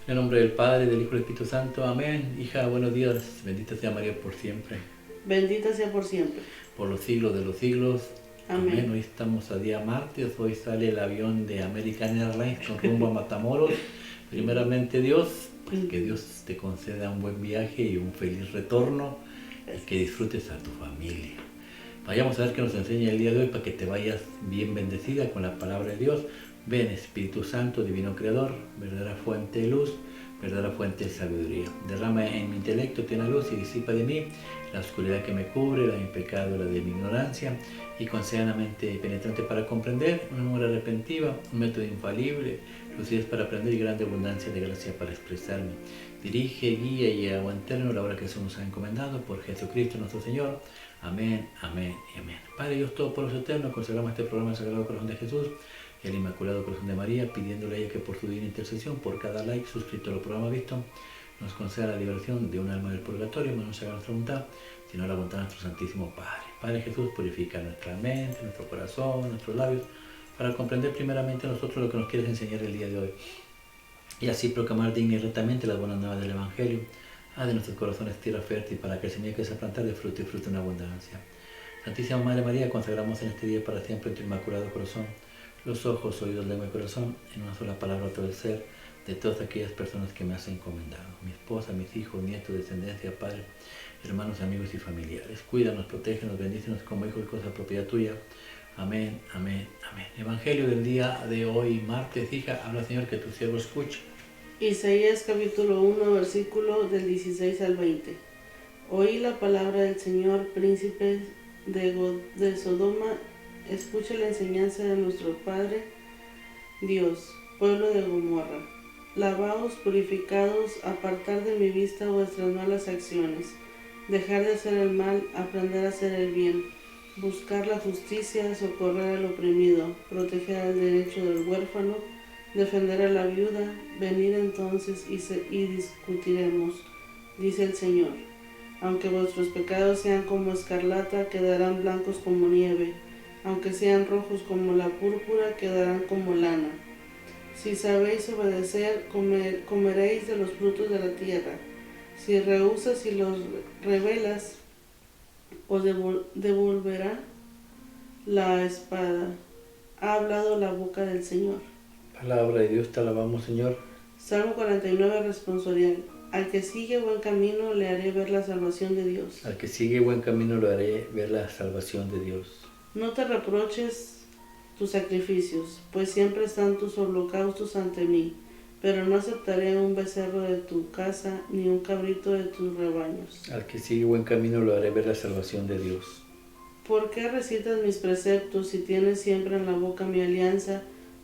En el nombre del Padre, del Hijo y del Espíritu Santo. Amén. Hija, buenos días. Bendita sea María por siempre. Bendita sea por siempre. Por los siglos de los siglos. Amén. Amén. Hoy estamos a día martes. Hoy sale el avión de American Airlines con rumbo a Matamoros. Primeramente Dios, pues que Dios te conceda un buen viaje y un feliz retorno y que disfrutes a tu familia. Vayamos a ver qué nos enseña el día de hoy para que te vayas bien bendecida con la palabra de Dios. Ven, Espíritu Santo, Divino Creador, verdadera fuente de luz, verdadera fuente de sabiduría. Derrama en mi intelecto plena luz y disipa de mí la oscuridad que me cubre, la de mi pecado, la de mi ignorancia, y conceda una mente penetrante para comprender, una memoria repentiva, un método infalible, lucidez para aprender y grande abundancia de gracia para expresarme. Dirige, guía y aguantarnos la obra que se nos ha encomendado por Jesucristo nuestro Señor. Amén, amén y amén. Padre Dios Todopoderoso Eterno, consagramos este programa al Sagrado Corazón de Jesús y al Inmaculado Corazón de María, pidiéndole a ella que por su divina intercesión, por cada like suscrito al programa visto, nos conceda la liberación de un alma del purgatorio, no nos haga nuestra voluntad, sino la voluntad de nuestro Santísimo Padre. Padre Jesús, purifica nuestra mente, nuestro corazón, nuestros labios, para comprender primeramente nosotros lo que nos quieres enseñar el día de hoy, y así proclamar digna y rectamente las buenas nuevas del Evangelio. Haz de nuestros corazones tierra fértil para que el semilla que se plantar de fruto y fruto en abundancia. Santísima Madre María, consagramos en este día para siempre en tu Inmaculado Corazón los ojos, oídos, lengua y corazón, en una sola palabra todo el ser de todas aquellas personas que me has encomendado, mi esposa, mis hijos, nietos, descendencia, padre, hermanos, amigos y familiares. Cuídanos, protégenos, bendícenos como hijos y cosa propiedad tuya. Amén, amén, amén. Evangelio del día de hoy, martes. Hija, habla Señor, que tu siervo escuche. Isaías capítulo 1, versículo del 16 al 20. Oí la palabra del Señor, príncipes de Sodoma, escucha la enseñanza de nuestro Padre Dios, pueblo de Gomorra. Lavaos, purificados, apartar de mi vista vuestras malas acciones, dejar de hacer el mal, aprender a hacer el bien, buscar la justicia, socorrer al oprimido, proteger el derecho del huérfano, defender a la viuda. Venid entonces y discutiremos, dice el Señor. Aunque vuestros pecados sean como escarlata, quedarán blancos como nieve. Aunque sean rojos como la púrpura, quedarán como lana. Si sabéis obedecer, comeréis de los frutos de la tierra. Si rehusas y los rebelas, os devolverá la espada. Ha hablado la boca del Señor. Palabra de Dios, te alabamos, Señor. Salmo 49, responsorial. Al que sigue buen camino le haré ver la salvación de Dios. Al que sigue buen camino lo haré ver la salvación de Dios. No te reproches tus sacrificios, pues siempre están tus holocaustos ante mí, pero no aceptaré un becerro de tu casa, ni un cabrito de tus rebaños. Al que sigue buen camino lo haré ver la salvación de Dios. ¿Por qué recitas mis preceptos y tienes siempre en la boca mi alianza,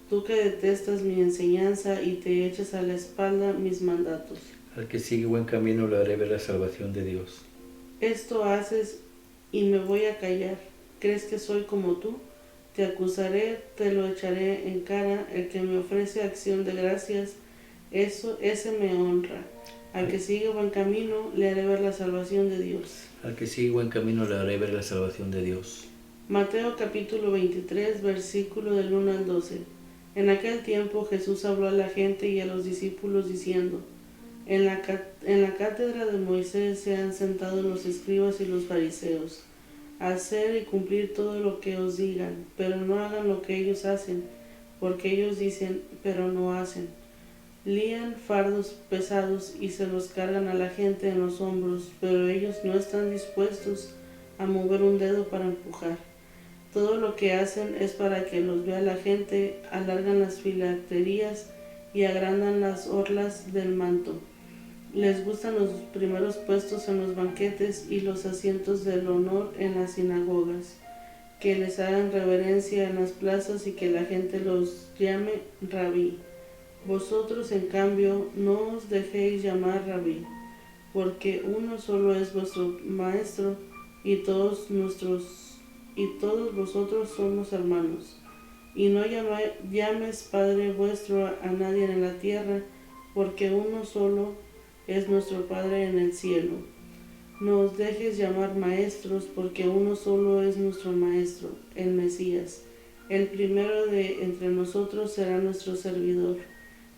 tú que detestas mi enseñanza y te echas a la espalda mis mandatos? Al que sigue buen camino lo haré ver la salvación de Dios. Esto haces y me voy a callar. ¿Crees que soy como tú? Te acusaré, te lo echaré en cara. El que me ofrece acción de gracias, ese me honra. Al que sigue buen camino le haré ver la salvación de Dios. Al que sigue buen camino le haré ver la salvación de Dios. Mateo capítulo 23, versículo del 1 al 12. En aquel tiempo Jesús habló a la gente y a los discípulos diciendo: En la cátedra de Moisés se han sentado los escribas y los fariseos. Hacer y cumplir todo lo que os digan, pero no hagan lo que ellos hacen, porque ellos dicen, pero no hacen. Lían fardos pesados y se los cargan a la gente en los hombros, pero ellos no están dispuestos a mover un dedo para empujar. Todo lo que hacen es para que los vea la gente, alargan las filacterías y agrandan las orlas del manto. Les gustan los primeros puestos en los banquetes y los asientos del honor en las sinagogas, que les hagan reverencia en las plazas y que la gente los llame rabí. Vosotros, en cambio, no os dejéis llamar rabí, porque uno solo es vuestro maestro y todos vosotros somos hermanos. Y no llames Padre vuestro a nadie en la tierra, porque uno solo es nuestro Padre en el cielo. No os dejes llamar maestros, porque uno solo es nuestro Maestro, el Mesías. El primero de entre nosotros será nuestro servidor.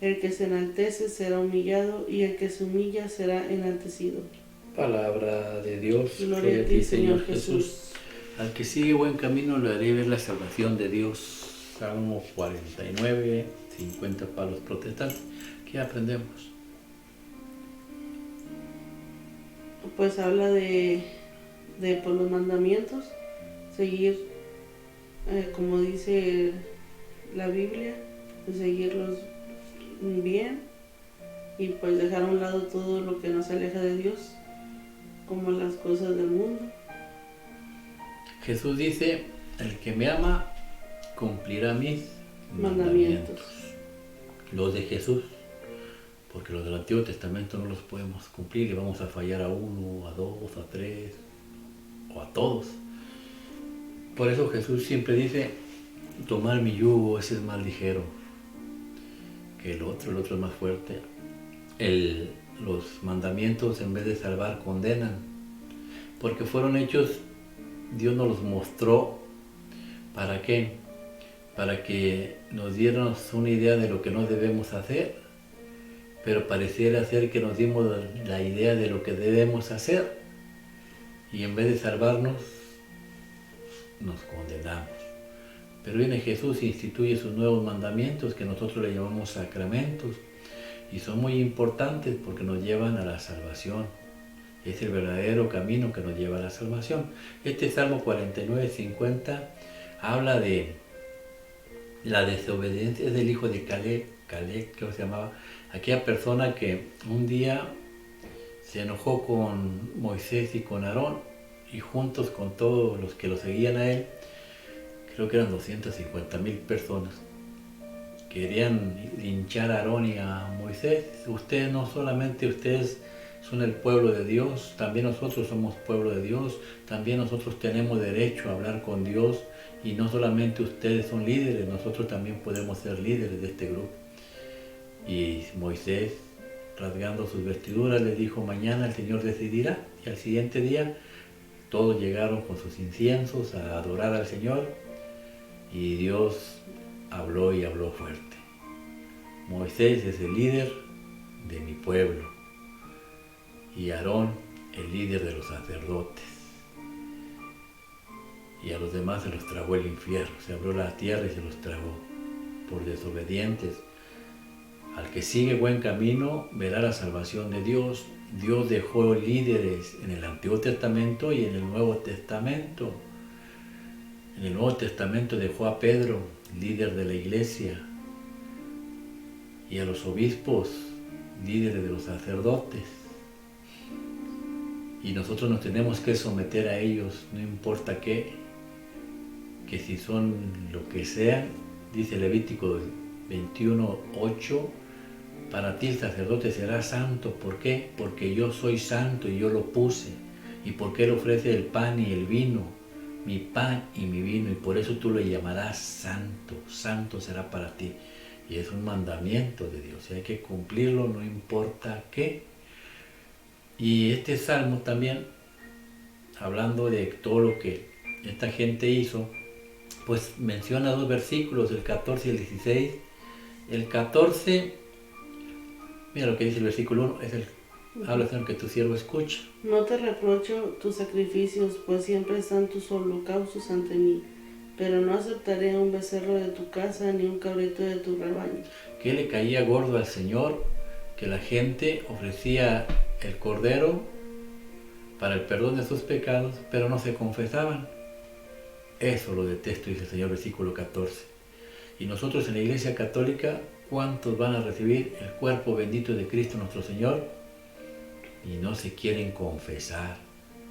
El que se enaltece será humillado, y el que se humilla será enaltecido. Palabra de Dios. Gloria a ti, Señor Jesús. Al que sigue buen camino le haré ver la salvación de Dios. Salmo 49, 50 para los protestantes. ¿Qué aprendemos? Pues habla de por los mandamientos, seguir, como dice la Biblia, de seguirlos bien y pues dejar a un lado todo lo que nos aleja de Dios, como las cosas del mundo. Jesús dice, el que me ama cumplirá mis mandamientos. Los de Jesús, porque los del Antiguo Testamento no los podemos cumplir y vamos a fallar a uno, a dos, a tres o a todos. Por eso Jesús siempre dice, tomar mi yugo, ese es más ligero que el otro es más fuerte. Los mandamientos en vez de salvar condenan, porque fueron hechos, Dios nos los mostró. ¿Para qué? Para que nos diéramos una idea de lo que no debemos hacer, pero pareciera ser que nos dimos la idea de lo que debemos hacer y en vez de salvarnos, nos condenamos. Pero viene Jesús e instituye sus nuevos mandamientos que nosotros le llamamos sacramentos y son muy importantes porque nos llevan a la salvación. Es el verdadero camino que nos lleva a la salvación. Este Salmo 49, 50 habla de la desobediencia del hijo de Caleb, creo que se llamaba, aquella persona que un día se enojó con Moisés y con Aarón y juntos con todos los que lo seguían a él, creo que eran 250,000 personas, querían linchar a Aarón y a Moisés. Ustedes no solamente ustedes son el pueblo de Dios, también nosotros somos pueblo de Dios, también nosotros tenemos derecho a hablar con Dios y no solamente ustedes son líderes, nosotros también podemos ser líderes de este grupo. Y Moisés, rasgando sus vestiduras, le dijo, mañana el Señor decidirá. Y al siguiente día todos llegaron con sus inciensos a adorar al Señor y Dios habló y habló fuerte. Moisés es el líder de mi pueblo y Aarón el líder de los sacerdotes. Y a los demás se los tragó el infierno, se abrió la tierra y se los tragó por desobedientes. Al que sigue buen camino verá la salvación de Dios. Dios dejó líderes en el Antiguo Testamento y en el Nuevo Testamento. En el Nuevo Testamento dejó a Pedro, líder de la iglesia, y a los obispos, líderes de los sacerdotes. Y nosotros nos tenemos que someter a ellos, no importa qué, que si son lo que sean, dice Levítico 21:8, para ti el sacerdote será santo. ¿Por qué? Porque yo soy santo y yo lo puse. Y porque Él ofrece el pan y el vino, mi pan y mi vino, y por eso tú le llamarás santo. Santo será para ti. Y es un mandamiento de Dios, y hay que cumplirlo, no importa qué. Y este salmo también, hablando de todo lo que esta gente hizo, pues menciona dos versículos, el 14 y el 16. El 14, mira lo que dice el versículo 1, es el habla, Señor, que tu siervo escucha. No te reprocho tus sacrificios, pues siempre están tus holocaustos ante mí, pero no aceptaré un becerro de tu casa ni un cabrito de tu rebaño. ¿Qué le caía gordo al Señor? Que la gente ofrecía el cordero para el perdón de sus pecados, pero no se confesaban. Eso lo detesto, dice el Señor, versículo 14. Y nosotros en la Iglesia Católica, ¿cuántos van a recibir el cuerpo bendito de Cristo nuestro Señor? Y no se quieren confesar.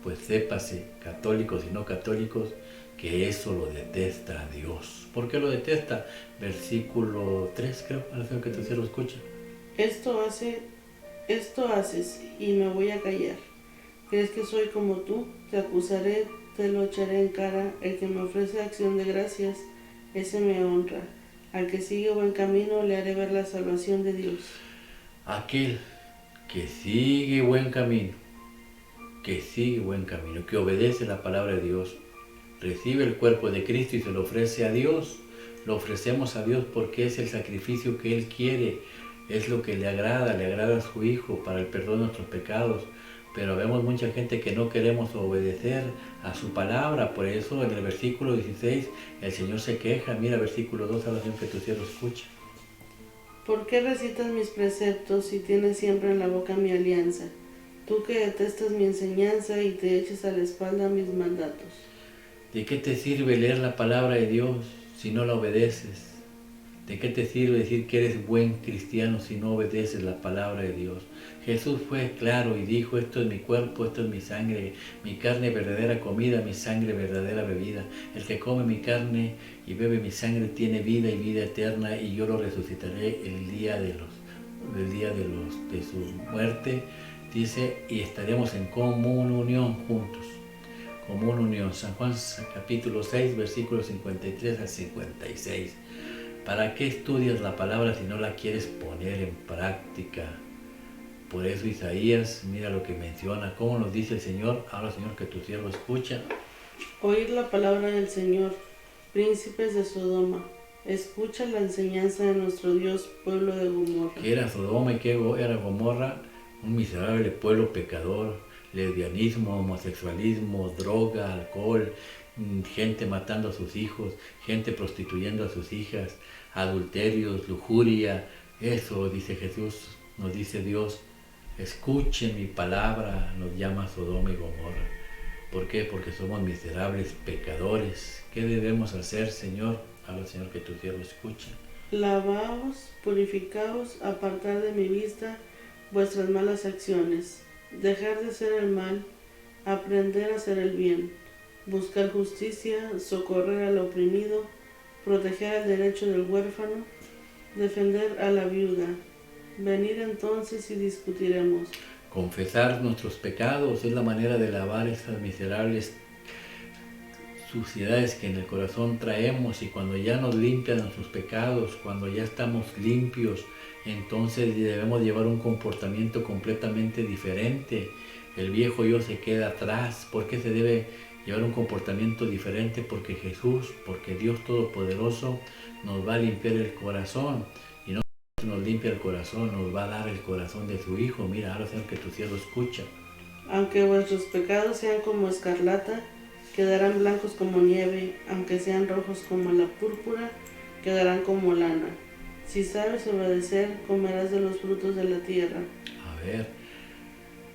Pues sépase, católicos y no católicos, que eso lo detesta a Dios. ¿Por qué lo detesta? Versículo 3, creo, a la que tu siervo escucha. Esto haces y me voy a callar. ¿Crees que soy como tú? Te acusaré, te lo echaré en cara. El que me ofrece acción de gracias, ese me honra. Al que sigue buen camino le haré ver la salvación de Dios. Aquel que sigue buen camino, que obedece la palabra de Dios, recibe el cuerpo de Cristo y se lo ofrece a Dios. Lo ofrecemos a Dios porque es el sacrificio que Él quiere. es lo que le agrada a su Hijo para el perdón de nuestros pecados. Pero vemos mucha gente que no queremos obedecer a su palabra. Por eso en el versículo 16 el Señor se queja. Mira, versículo 2, oración que tu siervo escucha. ¿Por qué recitas mis preceptos y tienes siempre en la boca mi alianza? Tú que detestas mi enseñanza y te echas a la espalda mis mandatos. ¿De qué te sirve leer la palabra de Dios si no la obedeces? ¿De qué te sirve decir que eres buen cristiano si no obedeces la palabra de Dios? Jesús fue claro y dijo, esto es mi cuerpo, esto es mi sangre, mi carne verdadera comida, mi sangre verdadera bebida. El que come mi carne y bebe mi sangre tiene vida y vida eterna, y yo lo resucitaré el día de su muerte, dice, y estaremos en común unión juntos. Común unión. San Juan capítulo 6, versículos 53 al 56. ¿Para qué estudias la palabra si no la quieres poner en práctica? Por eso Isaías, mira lo que menciona, cómo nos dice el Señor, ahora Señor que tu siervo escucha. Oíd la palabra del Señor, príncipes de Sodoma, escucha la enseñanza de nuestro Dios, pueblo de Gomorra. ¿Qué era Sodoma y qué era Gomorra? Un miserable pueblo pecador, lesbianismo, homosexualismo, droga, alcohol, gente matando a sus hijos, gente prostituyendo a sus hijas, adulterios, lujuria. Eso dice Jesús, nos dice Dios, escuchen mi palabra, nos llama Sodoma y Gomorra. ¿Por qué? Porque somos miserables pecadores. ¿Qué debemos hacer, Señor? Habla, Señor, que tu siervo escuche. Lavaos, purificaos, apartad de mi vista vuestras malas acciones, dejar de hacer el mal, aprender a hacer el bien, buscar justicia, socorrer al oprimido, proteger el derecho del huérfano, defender a la viuda. Venid entonces y discutiremos. Confesar nuestros pecados es la manera de lavar estas miserables suciedades que en el corazón traemos, y cuando ya nos limpian nuestros pecados, cuando ya estamos limpios, entonces debemos llevar un comportamiento completamente diferente. El viejo yo se queda atrás. ¿Por qué se debe llevar un comportamiento diferente? Porque Jesús, porque Dios Todopoderoso nos va a limpiar el corazón, y no nos limpia el corazón, nos va a dar el corazón de su Hijo. Mira, ahora Señor, que tu siervo escucha. Aunque vuestros pecados sean como escarlata, quedarán blancos como nieve, aunque sean rojos como la púrpura, quedarán como lana. Si sabes obedecer, comerás de los frutos de la tierra. A ver,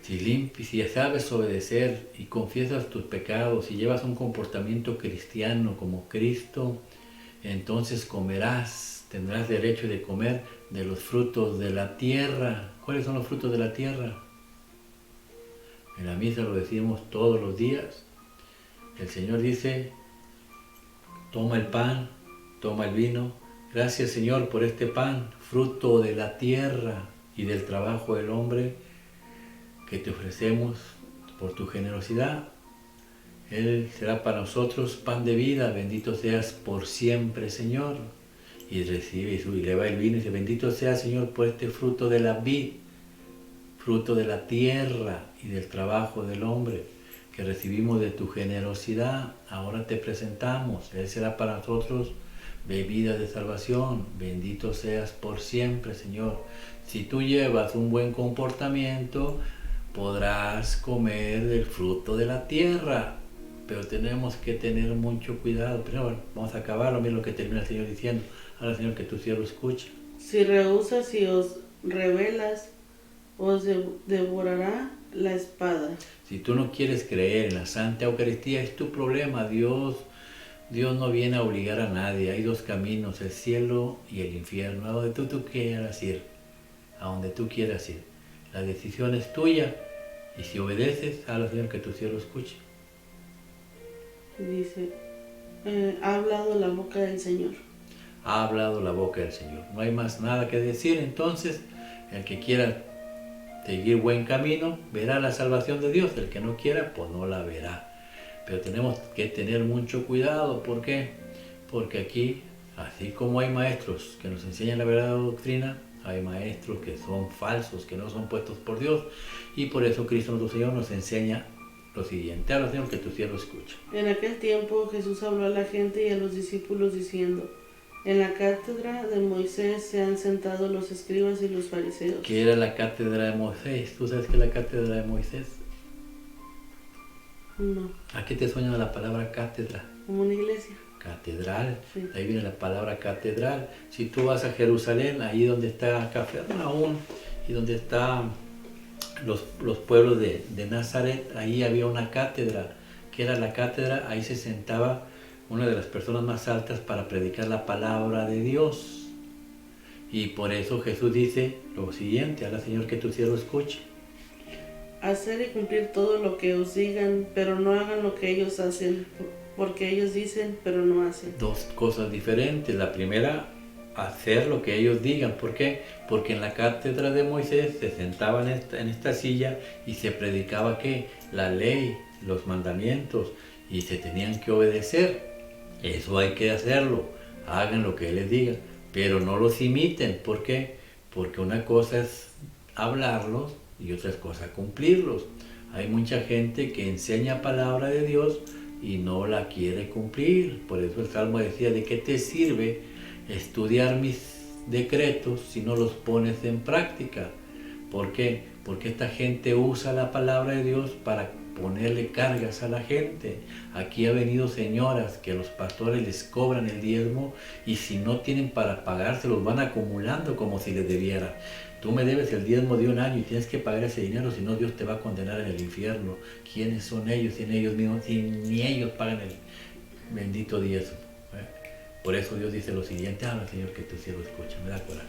si ya sabes obedecer y confiesas tus pecados y llevas un comportamiento cristiano como Cristo, entonces comerás, tendrás derecho de comer de los frutos de la tierra. ¿Cuáles son los frutos de la tierra? En la misa lo decimos todos los días. El Señor dice, toma el pan, toma el vino. Gracias, Señor, por este pan, fruto de la tierra y del trabajo del hombre que te ofrecemos por tu generosidad. Él será para nosotros pan de vida. Bendito seas por siempre, Señor. Y recibe y le va el vino y dice, bendito seas, Señor, por este fruto de la vid, fruto de la tierra y del trabajo del hombre que recibimos de tu generosidad. Ahora te presentamos. Él será para nosotros bebida de salvación. Bendito seas por siempre, Señor. Si tú llevas un buen comportamiento, podrás comer del fruto de la tierra. Pero tenemos que tener mucho cuidado. Pero bueno, vamos a acabarlo. Mira lo que termina el Señor diciendo. Ahora, Señor, que tu siervo escucha. Si rehusas y os rebelas, os devorará la espada. Si tú no quieres creer en la Santa Eucaristía, es tu problema. Dios no viene a obligar a nadie. Hay dos caminos, el cielo y el infierno. A donde tú quieras ir. A donde tú quieras ir. La decisión es tuya. Y si obedeces, hazlo, Señor, que tu siervo escuche. Dice, ha hablado la boca del Señor. Ha hablado la boca del Señor. No hay más nada que decir. Entonces, el que quiera seguir buen camino, verá la salvación de Dios. El que no quiera, pues no la verá. Pero tenemos que tener mucho cuidado. ¿Por qué? Porque aquí, así como hay maestros que nos enseñan la verdadera doctrina, hay maestros que son falsos, que no son puestos por Dios. Y por eso Cristo nuestro Señor nos enseña lo siguiente. Habla, Señor, que tu siervo escucha. En aquel tiempo Jesús habló a la gente y a los discípulos diciendo, En la cátedra de Moisés se han sentado los escribas y los fariseos. ¿Qué era la cátedra de Moisés? ¿Tú sabes qué es la cátedra de Moisés? No. ¿A qué te suena la palabra cátedra? Como una iglesia. Catedral, Sí. ahí viene la palabra catedral. Si tú vas a Jerusalén, ahí donde está Cafarnaúm y donde están los pueblos de Nazaret, ahí había una cátedra, que era la cátedra, ahí se sentaba una de las personas más altas para predicar la palabra de Dios. Y por eso Jesús dice lo siguiente: habla Señor que tu siervo escuche. Hacer y cumplir todo lo que os digan, pero no hagan lo que ellos hacen, porque ellos dicen, pero no hacen. Dos cosas diferentes. La primera, hacer lo que ellos digan. ¿Por qué? Porque en la cátedra de Moisés se sentaba en esta silla y se predicaba ¿qué? La ley, los mandamientos, y se tenían que obedecer. Eso hay que hacerlo. Hagan lo que él les diga, pero no los imiten. ¿Por qué? Porque una cosa es hablarlos y otra cosa cumplirlos. Hay mucha gente que enseña palabra de Dios y no la quiere cumplir. Por eso el Salmo decía: ¿de qué te sirve estudiar mis decretos si no los pones en práctica? ¿Por qué? Porque esta gente usa la palabra de Dios para ponerle cargas a la gente. Aquí ha venido señoras que los pastores les cobran el diezmo y si no tienen para pagar se los van acumulando como si les debieran. Tú me debes el diezmo de un año y tienes que pagar ese dinero, si no Dios te va a condenar en el infierno. ¿Quiénes son ellos? Sin ellos mismos, si ni ellos pagan el bendito diezmo. Por eso Dios dice lo siguiente: habla Señor que tu siervo escucha. Me da coraje.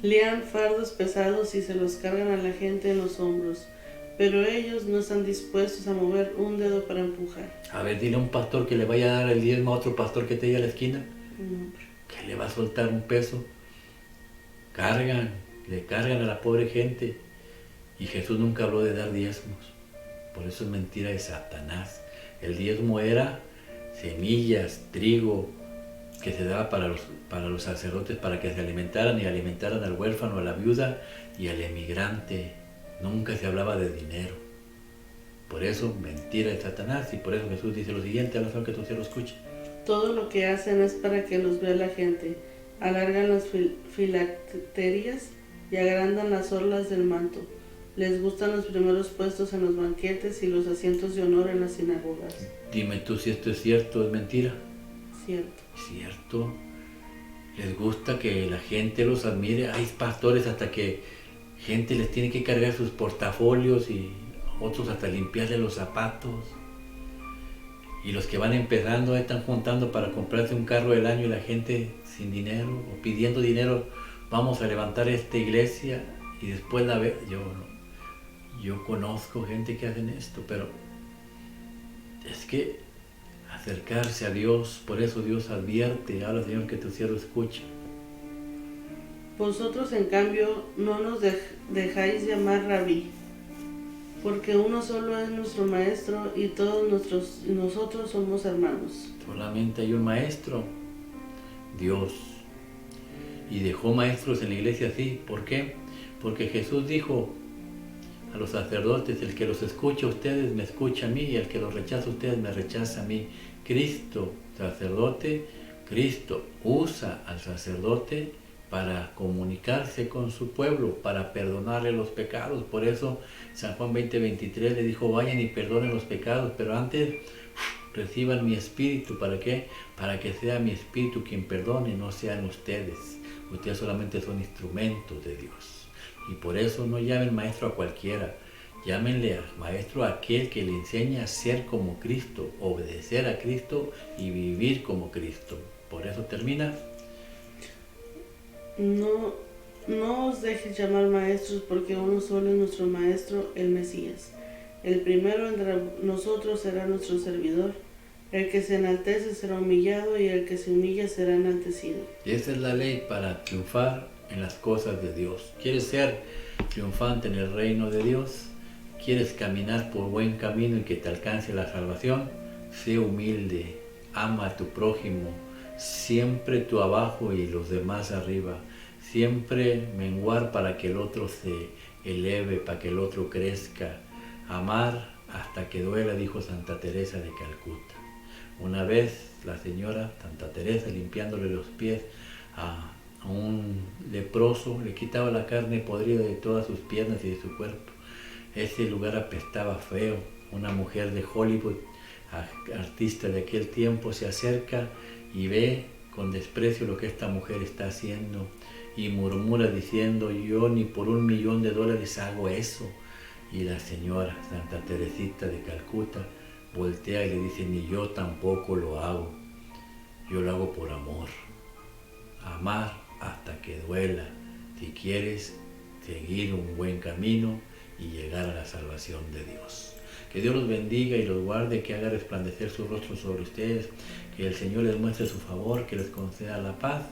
Lían fardos pesados y se los cargan a la gente en los hombros, pero ellos no están dispuestos a mover un dedo para empujar. A ver, dile a un pastor que le vaya a dar el diezmo a otro pastor que te llegue a la esquina, No. que le va a soltar un peso. Le cargan a la pobre gente. Y Jesús nunca habló de dar diezmos. Por eso es mentira de Satanás. El diezmo era semillas, trigo, que se daba para los sacerdotes para que se alimentaran y alimentaran al huérfano, a la viuda y al emigrante. Nunca se hablaba de dinero. Por eso, mentira de Satanás. Y por eso Jesús dice lo siguiente: habla que tu siervo escuche. Todo lo que hacen es para que los vea la gente. Alargan las filacterias y agrandan las orlas del manto. Les gustan los primeros puestos en los banquetes y los asientos de honor en las sinagogas. Dime tú si esto es cierto o es mentira. Cierto. Cierto. Les gusta que la gente los admire. Hay pastores hasta que gente les tiene que cargar sus portafolios y otros hasta limpiarle los zapatos. Y los que van empezando están juntando para comprarse un carro del año y la gente sin dinero o pidiendo dinero. Vamos a levantar esta iglesia y después la ve. Yo conozco gente que hacen esto, pero es que acercarse a Dios, por eso Dios advierte: habla Señor que tu siervo escucha. Vosotros, en cambio, no nos dejáis llamar rabí, porque uno solo es nuestro maestro y todos nosotros somos hermanos. Solamente hay un maestro, Dios. Y dejó maestros en la iglesia así. ¿Por qué? Porque Jesús dijo a los sacerdotes: el que los escucha a ustedes me escucha a mí, y el que los rechaza a ustedes me rechaza a mí. Cristo, sacerdote, Cristo usa al sacerdote para comunicarse con su pueblo, para perdonarle los pecados. Por eso San Juan 20:23 le dijo: vayan y perdonen los pecados, pero antes reciban mi espíritu. ¿Para qué? Para que sea mi espíritu quien perdone, no sean ustedes. Ustedes solamente son instrumentos de Dios. Y por eso no llamen maestro a cualquiera. Llámenle maestro a aquel que le enseña a ser como Cristo, obedecer a Cristo y vivir como Cristo. Por eso termina: No os dejes llamar maestros, porque uno solo es nuestro maestro, el Mesías. El primero entre nosotros será nuestro servidor. El que se enaltece será humillado, y el que se humilla será enaltecido. Y esa es la ley para triunfar en las cosas de Dios. ¿Quieres ser triunfante en el reino de Dios? ¿Quieres caminar por buen camino y que te alcance la salvación? Sé humilde, ama a tu prójimo, siempre tú abajo y los demás arriba. Siempre menguar para que el otro se eleve, para que el otro crezca. Amar hasta que duela, dijo Santa Teresa de Calcuta. Una vez la señora Santa Teresa, limpiándole los pies a un leproso, le quitaba la carne podrida de todas sus piernas y de su cuerpo. Ese lugar apestaba feo. Una mujer de Hollywood, artista de aquel tiempo, se acerca y ve con desprecio lo que esta mujer está haciendo y murmura diciendo: yo ni por $1.000.000 hago eso. Y la señora Santa Teresita de Calcuta voltea y le dice: ni yo tampoco lo hago, yo lo hago por amor. Amar hasta que duela, si quieres seguir un buen camino y llegar a la salvación de Dios. Que Dios los bendiga y los guarde, que haga resplandecer su rostro sobre ustedes, que el Señor les muestre su favor, que les conceda la paz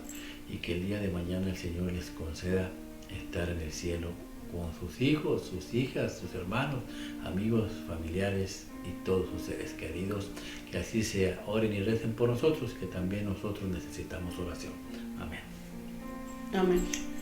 y que el día de mañana el Señor les conceda estar en el cielo con sus hijos, sus hijas, sus hermanos, amigos, familiares y todos sus seres queridos. Que así sea. Oren y recen por nosotros, que también nosotros necesitamos oración. Amén. Amén.